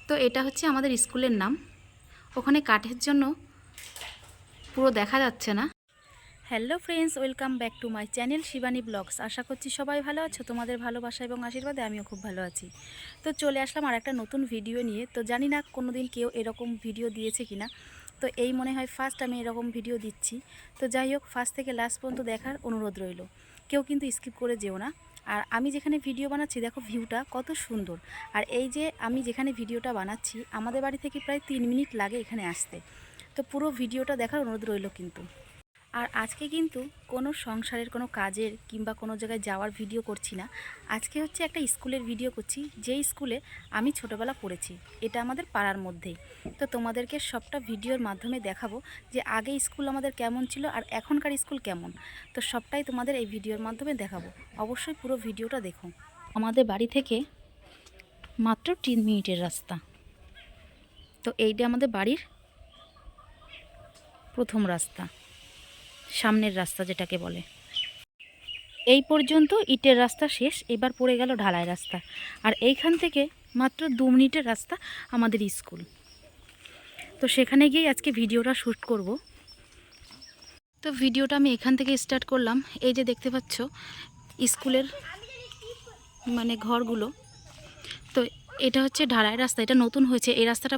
তো এটা হচ্ছে আমাদের স্কুলের নাম। ওখানে কাঠের জন্য পুরো দেখা যাচ্ছে না। Hello friends, welcome back to my channel Shivani blogs. আশা করছি সবাই ভালো আছো। তোমাদের ভালোবাসা এবং আশীর্বাদে আমিও খুব ভালো আছি। তো চলে আসলাম আর একটা নতুন ভিডিও নিয়ে। তো জানি না কোনো দিন কেউ এরকম ভিডিও দিয়েছে কিনা। তো এই মনে হয় ফার্স্ট আমি এরকম ভিডিও দিচ্ছি। তো যাই হোক, ফার্স্ট থেকে লাস্ট পর্যন্ত দেখার অনুরোধ রইল। কেউ কিন্তু স্কিপ করে যেও না। আর আমি যেখানে ভিডিও বানাচ্ছি দেখো ভিউটা কত সুন্দর। আর এই যে আমি যেখানে ভিডিওটা বানাচ্ছি, আমাদের বাড়ি থেকে প্রায় 3 মিনিট লাগে এখানে আসতে। তো পুরো ভিডিওটা দেখার অনুরোধ রইল কিন্তু। আর আজকে কিন্তু কোনো সংসারের কোনো কাজের কিংবা কোনো জায়গায় যাওয়ার ভিডিও করছি না। আজকে হচ্ছে একটা স্কুলের ভিডিও করছি, যেই স্কুলে আমি ছোটোবেলা পড়েছি। এটা আমাদের পাড়ার মধ্যেই। তো তোমাদেরকে সবটা ভিডিওর মাধ্যমে দেখাবো যে আগে স্কুল আমাদের কেমন ছিল আর এখনকার স্কুল কেমন। তো সবটাই তোমাদের এই ভিডিওর মাধ্যমে দেখাবো। অবশ্যই পুরো ভিডিওটা দেখো। আমাদের বাড়ি থেকে মাত্র 3 মিনিটের রাস্তা। তো এইটা আমাদের বাড়ির প্রথম রাস্তা, সামনের রাস্তা যেটাকে বলে। এই পর্যন্ত ইটের রাস্তা শেষ, এবার পড়ে গেল ঢালাই রাস্তা। আর এইখান থেকে মাত্র 2 মিনিটের রাস্তা আমাদের স্কুল। তো সেখানে গিয়ে আজকে ভিডিওটা শ্যুট করব। তো ভিডিওটা আমি এখান থেকে স্টার্ট করলাম। এই যে দেখতে পাচ্ছ স্কুলের ঘরগুলো। তো এটা হচ্ছে ঢালাই রাস্তা, এটা নতুন হয়েছে। এই রাস্তাটা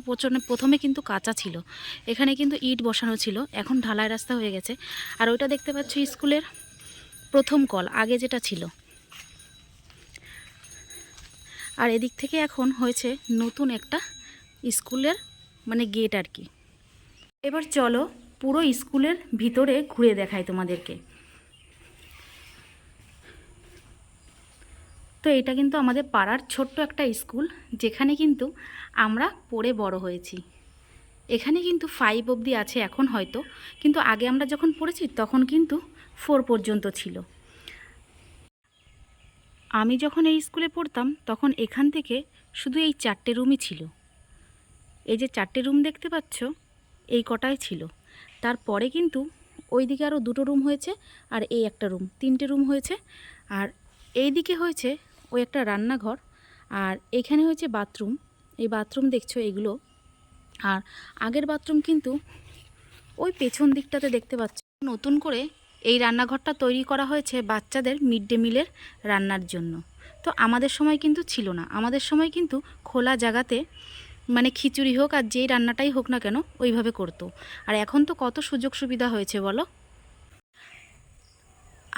প্রথমে কিন্তু কাঁচা ছিল, এখানে কিন্তু ইট বসানো ছিল, এখন ঢালাই রাস্তা হয়ে গেছে। আর ওইটা দেখতে পাচ্ছ স্কুলের প্রথম কল, আগে যেটা ছিল। আর এদিক থেকে এখন হয়েছে নতুন একটা স্কুলের গেট আর কি। এবার চলো পুরো স্কুলের ভিতরে ঘুরে দেখাই তোমাদেরকে। তো এটা কিন্তু আমাদের পাড়ার ছোট্ট একটা স্কুল, যেখানে কিন্তু আমরা পড়ে বড় হয়েছি। এখানে কিন্তু 5 অবধি আছে এখন হয়তো, কিন্তু আগে আমরা যখন পড়েছি তখন কিন্তু 4 পর্যন্ত ছিল। আমি যখন এই স্কুলে পড়তাম তখন এখান থেকে শুধু এই 4টে রুমই ছিল। এই যে 4টে রুম দেখতে পাচ্ছ, এই কটাই ছিল। তারপরে কিন্তু ওইদিকে আরও 2টো রুম হয়েছে, আর এই একটা রুম, 3টে রুম হয়েছে। আর এই দিকে হয়েছে ওই একটা রান্নাঘর, আর এখানে হয়েছে বাথরুম। এই বাথরুম দেখছো এগুলো। আর আগের বাথরুম কিন্তু ওই পেছন দিকটাতে দেখতে পাচ্ছ। নতুন করে এই রান্নাঘরটা তৈরি করা হয়েছে বাচ্চাদের মিড ডে মিলের রান্নার জন্য। তো আমাদের সময় কিন্তু ছিল না। আমাদের সময় কিন্তু খোলা জায়গাতে খিচুড়ি হোক আর যেই রান্নাটাই হোক না কেন ওইভাবে করতো। আর এখন তো কত সুযোগ সুবিধা হয়েছে বলো।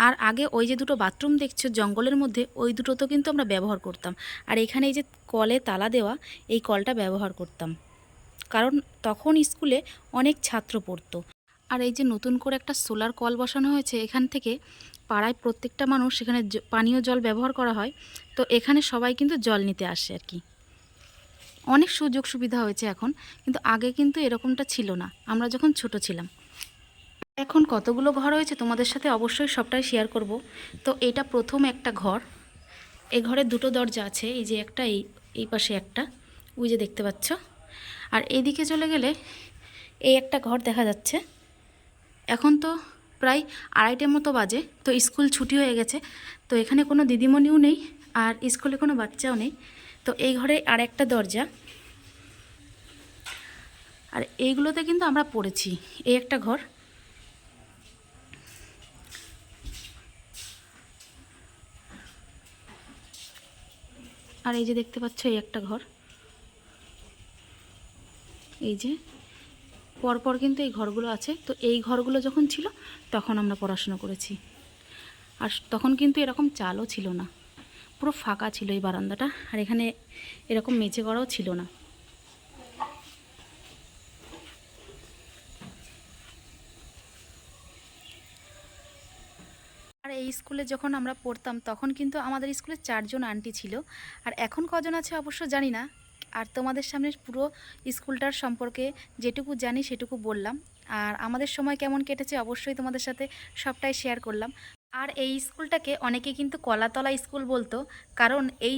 আর আগে ওই যে 2টো বাথরুম দেখছো জঙ্গলের মধ্যে, ওই 2টো তো কিন্তু আমরা ব্যবহার করতাম। আর এখানে এই যে কলে তালা দেওয়া, এই কলটা ব্যবহার করতাম, কারণ তখন স্কুলে অনেক ছাত্র পড়তো। আর এই যে নতুন করে একটা সোলার কল বসানো হয়েছে, এখান থেকে পাড়ায় প্রত্যেকটা মানুষ সেখানে পানীয় জল ব্যবহার করা হয়। তো এখানে সবাই কিন্তু জল নিতে আসে আর কি। অনেক সুযোগ সুবিধা হয়েছে এখন, কিন্তু আগে কিন্তু এরকমটা ছিল না আমরা যখন ছোট ছিলাম। এখন কতগুলো ঘর হয়েছে তোমাদের সাথে অবশ্যই সবটাই শেয়ার করব। তো এটা প্রথম একটা ঘর। এই ঘরে 2টো দরজা আছে, এই যে একটা, এই পাশে একটা, ওই যে দেখতে পাচ্ছ। আর এইদিকে চলে গেলে এই একটা ঘর দেখা যাচ্ছে। এখন তো প্রায় 2:30 মতো বাজে, তো স্কুল ছুটি হয়ে গেছে। তো এখানে কোনো দিদিমণিও নেই আর স্কুলে কোনো বাচ্চাও নেই। তো এই ঘরে আর একটা দরজা। আর এইগুলোতে কিন্তু আমরা পড়েছি। এই একটা ঘর। আর এই যে দেখতে পাচ্ছ এই একটা ঘর। এই যে পরপর কিন্তু এই ঘরগুলো আছে। তো এই ঘরগুলো যখন ছিল তখন আমরা পড়াশোনা করেছি। আর তখন কিন্তু এরকম চালও ছিল না, পুরো ফাঁকা ছিল এই বারান্দাটা। আর এখানে এরকম মেঝে করাও ছিল না। আর এই স্কুলে যখন আমরা পড়তাম তখন কিন্তু আমাদের স্কুলে 4 জন আন্টি ছিল। আর এখন কজন আছে অবশ্য জানি না। আর তোমাদের সামনে পুরো স্কুলটার সম্পর্কে যেটুকু জানি সেটুকু বললাম। আর আমাদের সময় কেমন কেটেছে অবশ্যই তোমাদের সাথে সবটাই শেয়ার করলাম। আর এই স্কুলটাকে অনেকে কিন্তু কলাতলা স্কুল বলতো, কারণ এই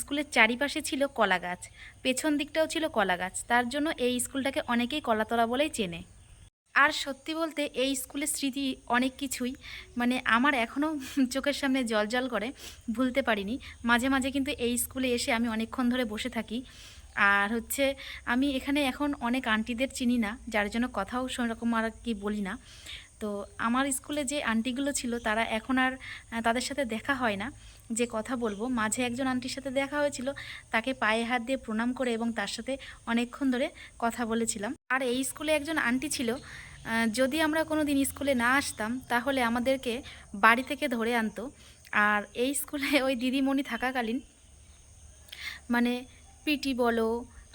স্কুলের চারিপাশে ছিল কলা গাছ, পেছন দিকটাও ছিল কলা গাছ। তার জন্য এই স্কুলটাকে অনেকেই কলাতলা বলেই চেনে। আর সত্যি বলতে এই স্কুলের স্মৃতি অনেক কিছুই, আমার এখনও চোখের সামনে জল জল করে, ভুলতে পারিনি। মাঝে মাঝে কিন্তু এই স্কুলে এসে আমি অনেকক্ষণ ধরে বসে থাকি। আর হচ্ছে আমি এখানে এখন অনেক আন্টিদের চিনি না, যার জন্য কথাও সেরকম আর কি বলি না। তো আমার স্কুলে যে আন্টিগুলো ছিল তারা এখন আর তাদের সাথে দেখা হয় না যে কথা বলবো। মাঝে একজন আন্টির সাথে দেখা হয়েছিল, তাকে পায়ে হাত দিয়ে প্রণাম করে এবং তার সাথে অনেকক্ষণ ধরে কথা বলেছিলাম। আর এই স্কুলে একজন আন্টি ছিল, যদি আমরা কোনো দিন স্কুলে না আসতাম তাহলে আমাদেরকে বাড়ি থেকে ধরে আনতো। আর এই স্কুলে ওই দিদিমণি থাকাকালীন মানে পিটি বলো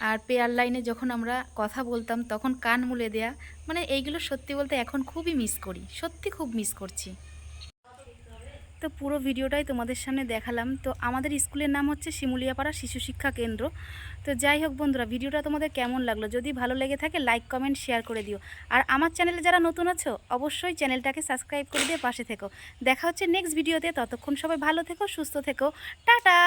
আর পেয়ার লাইনে যখন আমরা কথা বলতাম তখন কান মুলে দেয়া, মানে এইগুলো সত্যি বলতে এখন খুবই মিস করি, সত্যি খুব মিস করছি। তো পুরো ভিডিওটাই তোমাদের সামনে দেখালাম। তো আমাদের স্কুলের নাম হচ্ছে শিমুলিয়াপাড়া শিশু শিক্ষা কেন্দ্র। তো যাই হোক বন্ধুরা, ভিডিওটা তোমাদের কেমন লাগলো, যদি ভালো লেগে থাকে লাইক কমেন্ট শেয়ার করে দিও। আর আমার চ্যানেলে যারা নতুন আছো অবশ্যই চ্যানেলটাকে সাবস্ক্রাইব করে দিয়ে পাশে থেকো। দেখা হচ্ছে নেক্সট ভিডিওতে, ততক্ষণ সবাই ভালো থেকো, সুস্থ থেকো, টাটা।